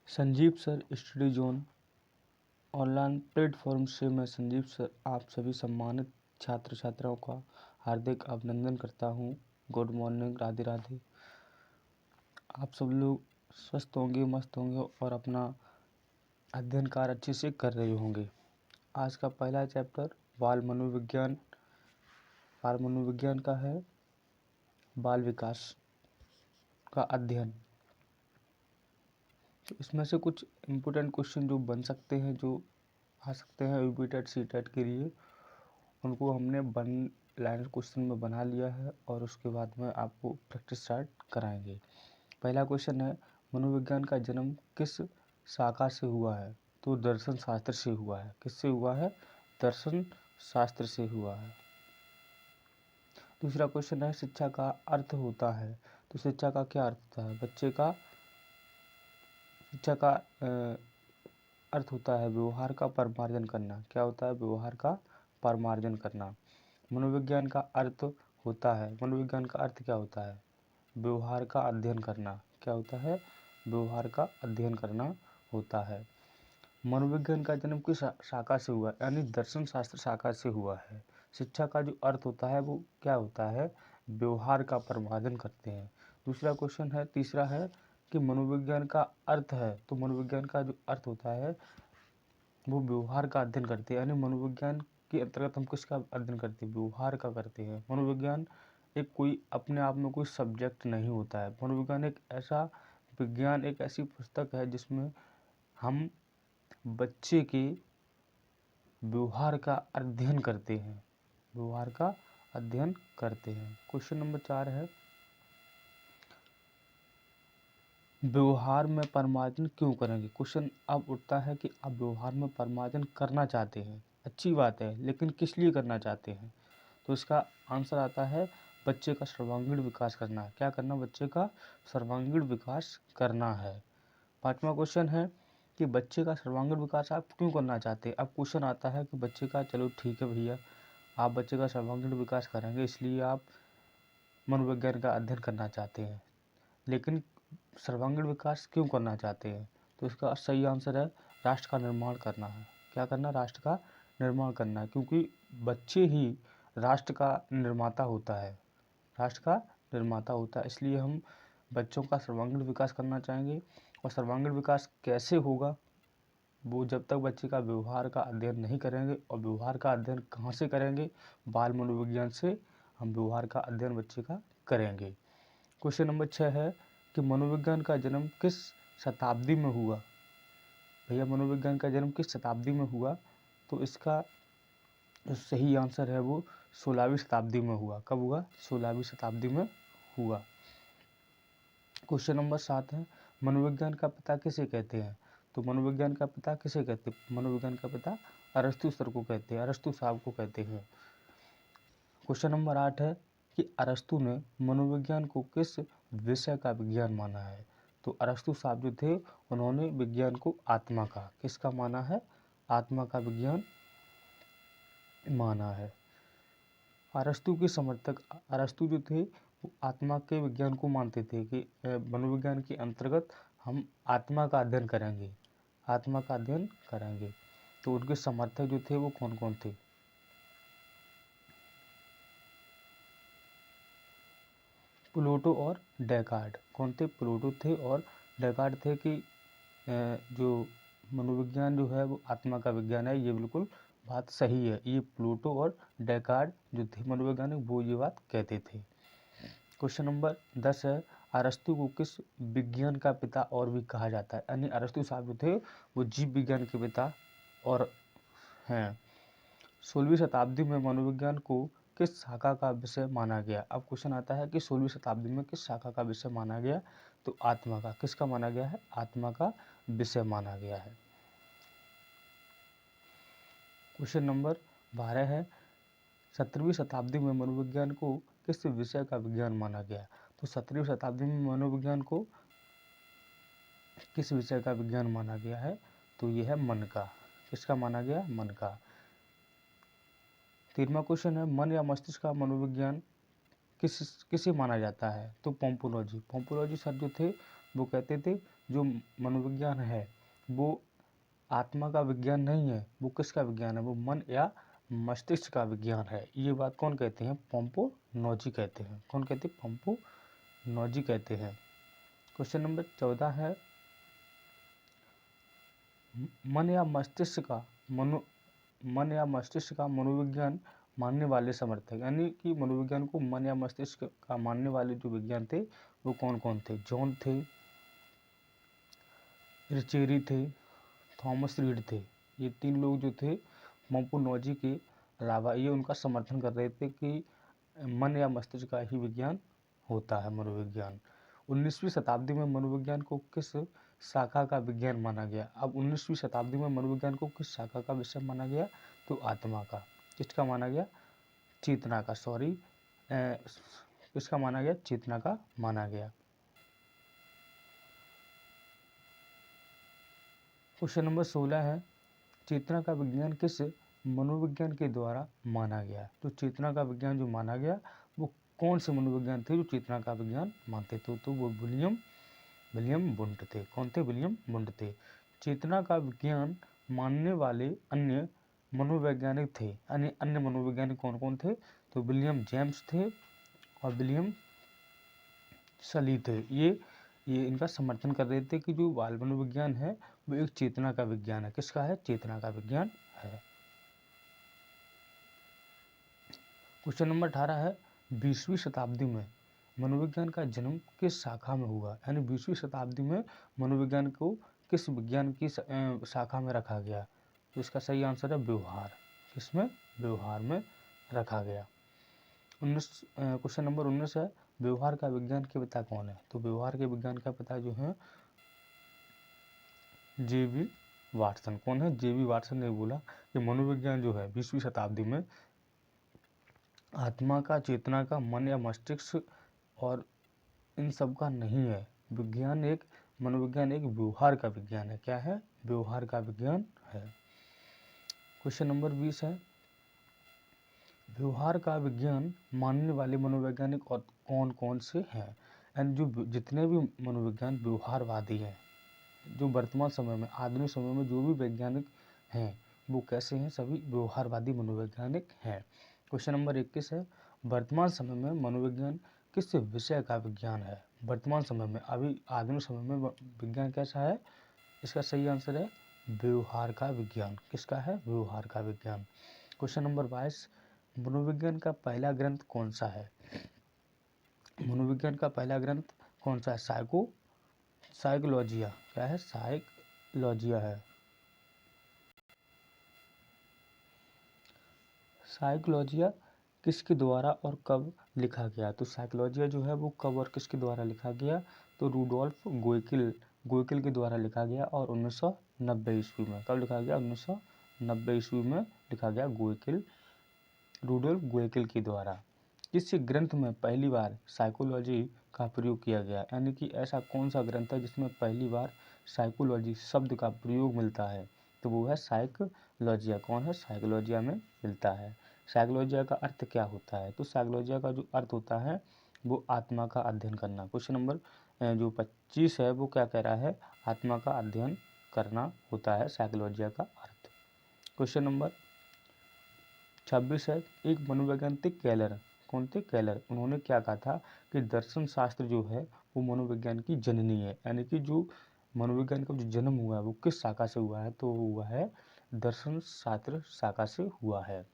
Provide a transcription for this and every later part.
Sanjeev sir study zone online platform से मैं Sanjeev sir आप सभी सम्मानित छात्र छात्राओं का हार्दिक अभिनंदन करता हूं। Good morning, Radhe Radhe. आप सब लोग स्वस्थ होंगे, मस्त होंगे और अपना अध्ययन कार्य अच्छे से कर रहे होंगे। आज का पहला चैप्टर बाल मनोविज्ञान का है, बाल विकास का अध्ययन। तो इसमें से कुछ इम्पोर्टेंट क्वेश्चन जो बन सकते हैं, जो आ सकते हैं यूपीटेट सीटेट के लिए, उनको हमने 1 लाइन क्वेश्चन में बना लिया है और उसके बाद में आपको प्रैक्टिस स्टार्ट कराएंगे। पहला क्वेश्चन है, मनोविज्ञान का जन्म किस शाखा से हुआ है? तो दर्शन शास्त्र से हुआ है। किससे हुआ है? दर्शन शास्त्र से हुआ है। दूसरा क्वेश्चन है, शिक्षा का अर्थ होता है। तो शिक्षा का क्या अर्थ होता है? शिक्षा का अर्थ होता है व्यवहार का परिमार्जन करना। क्या होता है? व्यवहार का परिमार्जन करना। मनोविज्ञान का अर्थ होता है, मनोविज्ञान का अर्थ क्या होता है? व्यवहार का अध्ययन करना। क्या होता है? व्यवहार का अध्ययन करना होता है। मनोविज्ञान का जन्म किस शाखा से हुआ? यानी दर्शन शास्त्र शाखा से हुआ है। शिक्षा का जो अर्थ होता है वो क्या होता है? व्यवहार का परिमार्जन करते हैं। दूसरा क्वेश्चन है, तीसरा है कि मनोविज्ञान का अर्थ है, तो मनोविज्ञान का जो अर्थ होता है वो व्यवहार का अध्ययन करते हैं। यानी मनोविज्ञान के अंतर्गत हम किसका अध्ययन करते हैं? व्यवहार का करते हैं। मनोविज्ञान एक कोई अपने आप में कोई सब्जेक्ट नहीं होता है। मनोविज्ञान एक ऐसा विज्ञान, एक ऐसी पुस्तक है जिसमें हम बच्चे के व्यवहार का अध्ययन करते हैं, व्यवहार का अध्ययन करते हैं। क्वेश्चन नंबर 4 है, व्यवहार में परिमार्जन क्यों करेंगे? क्वेश्चन अब उठता है कि आप व्यवहार में परिमार्जन करना चाहते हैं, अच्छी बात है, लेकिन किस लिए करना चाहते हैं? तो इसका आंसर आता है बच्चे का सर्वांगीण विकास करना है। क्या करना? बच्चे का सर्वांगीण विकास करना है। 5वां क्वेश्चन है कि बच्चे का सर्वांगीण विकास आप क्यों करना चाहते हैं? अब क्वेश्चन आता है कि बच्चे का, चलो ठीक है भैया, आप बच्चे का सर्वांगीण विकास करेंगे इसलिए आप मनोविज्ञान का अध्ययन करना चाहते हैं, लेकिन सर्वांगीण विकास क्यों करना चाहते हैं? तो इसका सही आंसर है राष्ट्र का निर्माण करना है। क्या करना? राष्ट्र का निर्माण करना है, क्योंकि बच्चे ही राष्ट्र का निर्माता होता है, राष्ट्र का निर्माता होता है। इसलिए हम बच्चों का सर्वांगीण विकास करना चाहेंगे। और सर्वांगीण विकास कैसे होगा? वो जब तक बच्चे का व्यवहार का अध्ययन नहीं करेंगे। और व्यवहार का अध्ययन कहाँ से करेंगे? बाल मनोविज्ञान से हम व्यवहार का अध्ययन बच्चे का करेंगे। क्वेश्चन नंबर 6 है कि मनोविज्ञान का जन्म किस शताब्दी में हुआ? भैया मनोविज्ञान का जन्म किस शताब्दी में हुआ? तो इसका जो सही आंसर है वो 16वीं शताब्दी में हुआ। कब हुआ? 16वीं शताब्दी में हुआ। क्वेश्चन नंबर 7 है, मनोविज्ञान का पिता किसे कहते हैं? तो मनोविज्ञान का पिता किसे कहते हैं? मनोविज्ञान का पिता अरस्तु सर को कहते हैं, अरस्तु साहब को कहते हैं। क्वेश्चन नंबर 8 है कि अरस्तु ने मनोविज्ञान को किस विषय का विज्ञान माना है? तो अरस्तु साहब जो थे उन्होंने विज्ञान को आत्मा का, किसका माना है? आत्मा का विज्ञान माना है। अरस्तु के समर्थक अरस्तु जो थे वो आत्मा के विज्ञान को मानते थे कि मनोविज्ञान के अंतर्गत हम आत्मा का अध्ययन करेंगे, आत्मा का अध्ययन करेंगे। तो उनके समर्थक जो थे वो कौन कौन थे? प्लूटो और डेकार्ड। कौन थे? प्लूटो थे और डेकार्ड थे कि जो मनोविज्ञान जो है वो आत्मा का विज्ञान है। ये बिल्कुल बात सही है। ये प्लूटो और डेकार्ड जो थे मनोवैज्ञानिक, वो ये बात कहते थे। क्वेश्चन नंबर 10 है, अरस्तु को किस विज्ञान का पिता और भी कहा जाता है? यानी अरस्तु साहब जो थे वो जीव विज्ञान के पिता और हैं। 16वीं शताब्दी में मनोविज्ञान को किस शाखा का विषय माना गया? अब क्वेश्चन आता है कि 16वीं शताब्दी में किस शाखा का विषय माना गया? तो आत्मा का। किसका माना गया है? आत्मा का विषय माना गया है। क्वेश्चन नंबर 12 है, 17वीं शताब्दी में मनोविज्ञान को किस विषय का विज्ञान माना गया? तो 17वीं शताब्दी में मनोविज्ञान को किस विषय का विज्ञान माना गया है? तो यह है मन का। किसका माना गया? मन का। 13वां क्वेश्चन है, मन या मस्तिष्क का मनोविज्ञान किसे माना जाता है? तो पोम्पोलॉजी। पोम्पोलॉजी सर जो थे वो कहते थे जो मनोविज्ञान है वो आत्मा का विज्ञान नहीं है, वो किसका विज्ञान है, वो मन या मस्तिष्क का विज्ञान है। ये बात कौन कहते हैं, पोम्पोनोजी कहते हैं। कौन कहते हैं, पोम्पोनोजी कहते हैं। क्वेश्चन नंबर 14 है, मन या मस्तिष्क का मनोविज्ञान मानने वाले समर्थक, यानी कि मनोविज्ञान को मन या मस्तिष्क का मानने वाले जो विज्ञान थे वो कौन कौन थे। जॉन थे, रिचेरी थे, थॉमस रीड थे। ये 3 लोग जो थे पोम्पोनोजी के अलावा ये उनका समर्थन कर रहे थे कि मन या मस्तिष्क का ही विज्ञान होता है मनोविज्ञान। 19वीं शताब्दी में मनोविज्ञान को किस शाखा का विज्ञान माना गया। अब 19वीं शताब्दी में मनोविज्ञान को किस शाखा का विषय माना गया, तो आत्मा का। किसका माना गया, चेतना का, किसका माना गया, चेतना का माना गया। क्वेश्चन नंबर 16 है, चेतना का विज्ञान किस मनोविज्ञान के द्वारा माना गया। तो चेतना का विज्ञान जो माना गया वो कौन से मनोविज्ञान थे जो चेतना का विज्ञान मानते थे, तो वो विलियम वुंट थे। कौन थे, विलियम वुंट थे। चेतना का विज्ञान मानने वाले अन्य मनोवैज्ञानिक थे, यानी अन्य मनोवैज्ञानिक कौन कौन थे, तो विलियम जेम्स थे और विलियम सली थे। ये इनका समर्थन कर रहे थे कि जो बाल मनोविज्ञान है वो एक चेतना का विज्ञान है। किसका है, चेतना का विज्ञान है। क्वेश्चन नंबर 18 है, 20वीं शताब्दी में मनोविज्ञान का जन्म किस शाखा में हुआ, यानी 20वीं शताब्दी में मनोविज्ञान को किस विज्ञान की शाखा में रखा गया। तो इसका सही आंसर है व्यवहार। किसमें, व्यवहार में रखा गया। क्वेश्चन नंबर 19 है, व्यवहार का विज्ञान के पिता कौन है। तो व्यवहार के विज्ञान का पिता जो है जे.बी. वाटसन। कौन है, जे.बी. वाटसन ने बोला कि मनोविज्ञान जो है 20वीं शताब्दी में आत्मा का, चेतना का, मन या मस्तिष्क और इन सब का नहीं है। मनोविज्ञान एक व्यवहार का विज्ञान है। क्या है, व्यवहार का विज्ञान है। क्वेश्चन नंबर 20 है, व्यवहार का विज्ञान मानने वाले मनोवैज्ञानिक और कौन कौन से हैं। एंड जो जितने भी मनोविज्ञान व्यवहारवादी हैं, जो वर्तमान समय में, आधुनिक समय में जो भी वैज्ञानिक हैं वो कैसे हैं, सभी व्यवहारवादी मनोवैज्ञानिक हैं। क्वेश्चन नंबर 21 है, वर्तमान समय में मनोविज्ञान किस विषय का विज्ञान है। वर्तमान समय में, अभी आधुनिक समय में विज्ञान कैसा है, इसका सही आंसर है व्यवहार का विज्ञान। किसका है, व्यवहार का विज्ञान। क्वेश्चन नंबर 22, मनोविज्ञान का पहला ग्रंथ कौन सा है। मनोविज्ञान का पहला ग्रंथ कौन सा है, साइकोलॉजिया। क्या है, साइकोलॉजिया है। साइकोलॉजिया किसके द्वारा और कब लिखा गया। तो साइकोलॉजिया जो है वो कब और किसके द्वारा लिखा गया, तो रूडोल्फ गोइकिल के द्वारा लिखा गया और 1990 ईस्वी में। कब लिखा गया, 1990 ईस्वी में लिखा गया, रूडोल्फ गोइकिल के द्वारा। इस ग्रंथ में पहली बार साइकोलॉजी का प्रयोग किया गया, यानी कि ऐसा कौन सा ग्रंथ है जिसमें पहली बार साइकोलॉजी शब्द का प्रयोग मिलता है, तो वो है साइकोलॉजिया। कौन है, साइकोलॉजिया में मिलता है। साइकोलॉजिया का अर्थ क्या होता है, तो साइकोलॉजिया का जो अर्थ होता है वो आत्मा का अध्ययन करना। क्वेश्चन नंबर जो 25 है वो क्या कह रहा है, आत्मा का अध्ययन करना होता है साइकोलॉजिया का अर्थ। क्वेश्चन नंबर 26 है, एक मनोवैज्ञानिक केलर। कौन थे, केलर। उन्होंने क्या कहा था कि दर्शन शास्त्र जो है वो मनोविज्ञान की जननी है, यानी कि जो मनोविज्ञान का जो जन्म हुआ है वो किस शाखा से हुआ है, तो हुआ है दर्शन शास्त्र शाखा से हुआ है।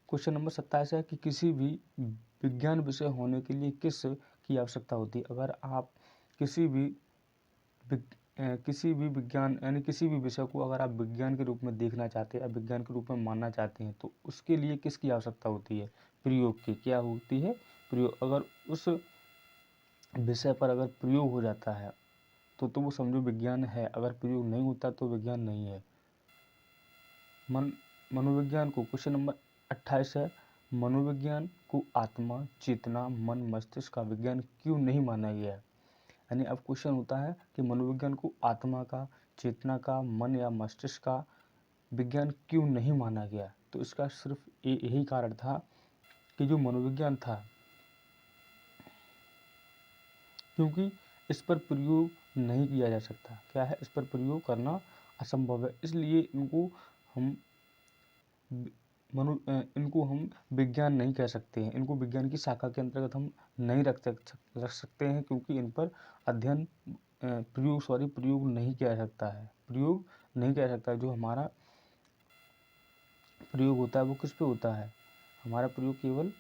क्वेश्चन नंबर 27 है कि किसी भी विज्ञान विषय होने के लिए किस की आवश्यकता होती है। अगर आप किसी भी विज्ञान, यानी किसी भी विषय को अगर आप विज्ञान के रूप में देखना चाहते हैं या विज्ञान के रूप में मानना चाहते हैं तो उसके लिए किसकी आवश्यकता होती है, प्रयोग की। क्या होती है, प्रयोग। अगर उस विषय पर अगर प्रयोग हो जाता है तो वो समझो विज्ञान है, अगर प्रयोग नहीं होता तो विज्ञान नहीं है। मनोविज्ञान को, क्वेश्चन नंबर 28 है, मनोविज्ञान को आत्मा, चेतना, मन, मस्तिष्क का विज्ञान क्यों नहीं माना गया। यानी अब क्वेश्चन होता है कि मनोविज्ञान को आत्मा का, चेतना का, मन या मस्तिष्क का विज्ञान क्यों नहीं माना गया। तो इसका सिर्फ यही कारण था कि जो मनोविज्ञान था, क्योंकि इस पर प्रयोग नहीं किया जा सकता। क्या है? इस पर प्रयोग करना असंभव है, इसलिए इनको हम विज्ञान नहीं कह सकते हैं। इनको विज्ञान की शाखा के अंतर्गत हम नहीं रख सकते हैं, क्योंकि इन पर अध्ययन प्रयोग नहीं किया जा सकता है। प्रयोग नहीं किया जा सकता। जो हमारा प्रयोग होता है वो किस पे होता है? हमारा प्रयोग केवल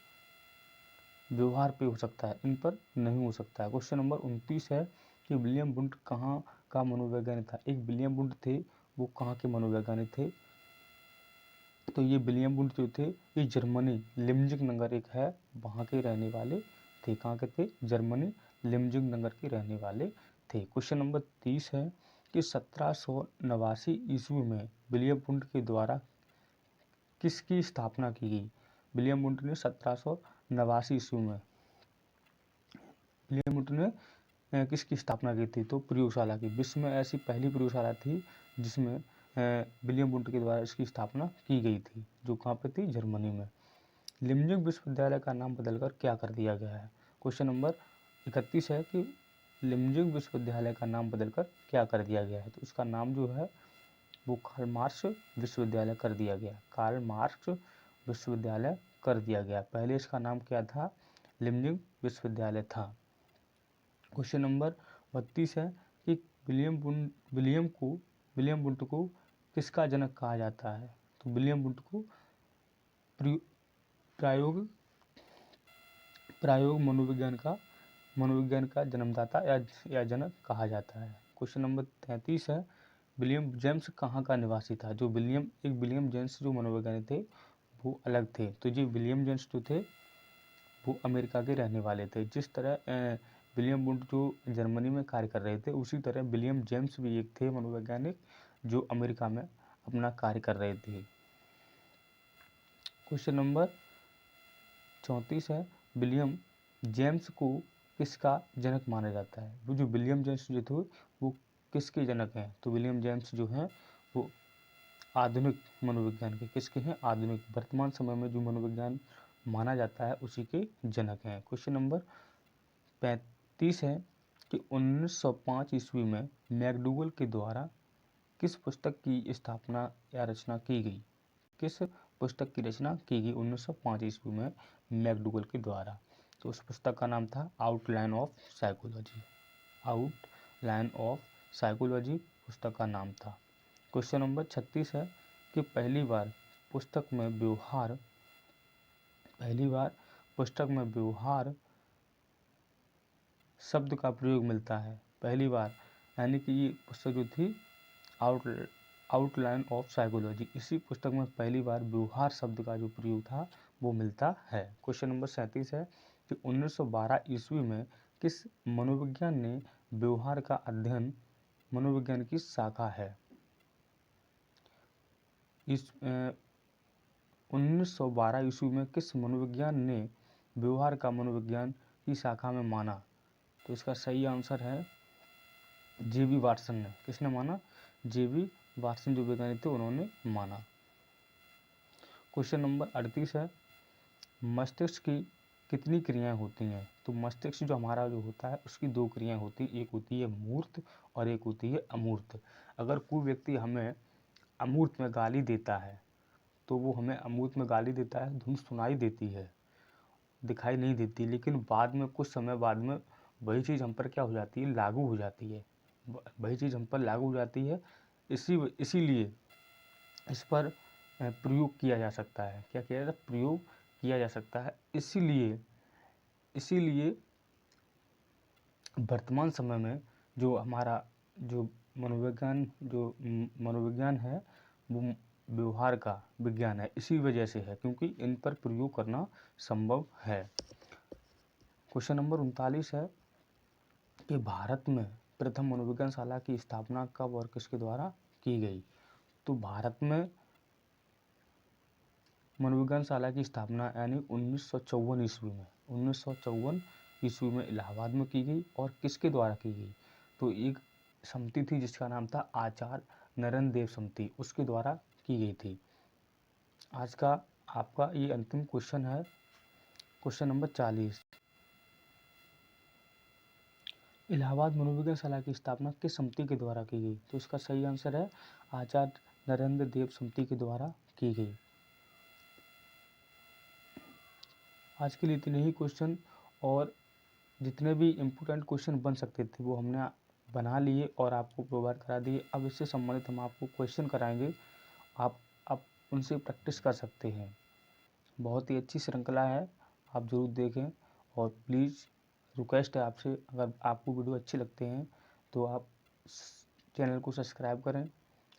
व्यवहार पे हो सकता है, इन पर नहीं हो सकता है। क्वेश्चन नंबर 29 है कि विलियम वुंट कहाँ का मनोवैज्ञानिक था? एक विलियम वुंट थे, वो कहाँ के मनोवैज्ञानिक थे? तो ये विलियम वुंट जो थे, ये जर्मनी लिप्जिग नगर एक है, वहाँ के रहने वाले थे। कहाँ के थे? जर्मनी लिप्जिग नगर के रहने वाले थे। क्वेश्चन नंबर 30 है कि 1789 ईस्वी में विलियम वुंट के द्वारा किसकी स्थापना की गई? विलियम वुंट ने 1789 ईस्वी में विलियम वुंट ने किसकी स्थापना की थी? तो प्रयोगशाला की। विश्व में ऐसी पहली प्रयोगशाला थी जिसमें विलियम वुंट के द्वारा इसकी स्थापना की गई थी, जो कहाँ पे थी? जर्मनी में। लिप्जिग विश्वविद्यालय का नाम बदलकर क्या कर दिया गया है? क्वेश्चन नंबर 31 है कि लिप्जिग विश्वविद्यालय का नाम बदलकर क्या कर दिया गया है? तो इसका नाम जो है वो कार्ल मार्क्स विश्वविद्यालय कर दिया गया। कार्ल मार्क्स विश्वविद्यालय कर दिया गया। पहले इसका नाम क्या था? लिप्जिग विश्वविद्यालय था। क्वेश्चन नंबर 32 है कि विलियम वुंट को किसका जनक कहा जाता है? तो विलियम वुंट को प्रायोग मनोविज्ञान का जन्मदाता या जनक कहा जाता है। क्वेश्चन नंबर 33 है विलियम जेम्स कहाँ का निवासी था? जो विलियम जेम्स जो मनोवैज्ञानिक थे वो अलग थे। तो जी विलियम जेम्स जो थे वो अमेरिका के रहने वाले थे। जिस तरह विलियम वुंट जो जर्मनी में कार्य कर रहे थे, उसी तरह विलियम जेम्स भी एक थे मनोवैज्ञानिक जो अमेरिका में अपना कार्य कर रहे थे। क्वेश्चन नंबर 34 है विलियम जेम्स को किसका जनक माना जाता है? वो जो विलियम जेम्स जो थे वो किसके जनक हैं? तो विलियम जेम्स जो हैं वो आधुनिक मनोविज्ञान के किसके हैं? आधुनिक वर्तमान समय में जो मनोविज्ञान माना जाता है उसी के जनक हैं। क्वेश्चन नंबर 35 है कि 1905 ईस्वी में मैकडूगल के द्वारा किस पुस्तक की स्थापना या रचना की गई? किस पुस्तक की रचना की गई 1905 ईस्वी में मैकडूगल के द्वारा? तो उस पुस्तक का नाम था outline of psychology. Outline of psychology पुस्तक का नाम था। क्वेश्चन नंबर 36 है कि पहली बार पुस्तक में व्यवहार शब्द का प्रयोग मिलता है। पहली बार, यानी कि ये पुस्तक जो थी आउटलाइन ऑफ साइकोलॉजी, इसी पुस्तक में पहली बार व्यवहार शब्द का जो प्रयोग था वो मिलता है। क्वेश्चन नंबर 37 है कि 1912 ईस्वी में किस मनोविज्ञान ने व्यवहार का अध्ययन मनोविज्ञान की शाखा है? 1912 ईस्वी में किस मनोविज्ञान ने व्यवहार का मनोविज्ञान की शाखा में माना? तो इसका सही आंसर है जे.बी. वाटसन ने। किसने माना? जे.बी. वाटसन जो वैज्ञानिक थे उन्होंने माना। क्वेश्चन नंबर 38 है मस्तिष्क की कितनी क्रियाएं होती हैं? तो मस्तिष्क जो हमारा जो होता है उसकी दो क्रियाएं होती हैं, एक होती है मूर्त और एक होती है अमूर्त। अगर कोई व्यक्ति हमें अमूर्त में गाली देता है तो वो हमें अमूर्त में गाली देता है, धुन सुनाई देती है, दिखाई नहीं देती, लेकिन बाद में कुछ समय बाद में वही चीज़ हम पर क्या हो जाती है? लागू हो जाती है। वही चीज़ हम पर लागू हो जाती है। इसीलिए इस पर प्रयोग किया जा सकता है। क्या किया जाता है? प्रयोग किया जा सकता है। इसीलिए वर्तमान समय में जो हमारा जो मनोविज्ञान है वो व्यवहार का विज्ञान है, इसी वजह से है क्योंकि इन पर प्रयोग करना संभव है। क्वेश्चन नंबर 39 है कि भारत में प्रथम मनोविज्ञानशाला की स्थापना कब और किसके द्वारा की गई? तो भारत में मनोविज्ञानशाला की स्थापना यानी 1954 ईस्वी में इलाहाबाद में की गई। और किसके द्वारा की गई? तो एक समिति थी जिसका नाम था आचार्य नरेंद्र देव समिति, उसके द्वारा की गई थी। आज का आपका ये अंतिम क्वेश्चन है, क्वेश्चन नंबर 40। इलाहाबाद मनोविज्ञान सलाह की स्थापना किस समिति के द्वारा की गई? तो इसका सही आंसर है आचार्य नरेंद्र देव समिति के द्वारा की गई। आज के लिए इतने ही क्वेश्चन, और जितने भी इम्पोर्टेंट क्वेश्चन बन सकते थे वो हमने बना लिए और आपको प्रोवाइड करा दिए। अब इससे संबंधित हम आपको क्वेश्चन कराएंगे, आप उनसे प्रैक्टिस कर सकते हैं। बहुत ही अच्छी श्रृंखला है, आप ज़रूर देखें। और प्लीज़ रिक्वेस्ट है आपसे, अगर आपको वीडियो अच्छे लगते हैं तो आप चैनल को सब्सक्राइब करें,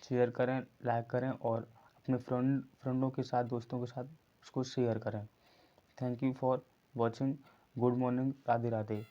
शेयर करें, लाइक करें और अपने फ्रेंडों के साथ, दोस्तों के साथ उसको शेयर करें। Thank you for watching. Good morning, Radhe Radhe.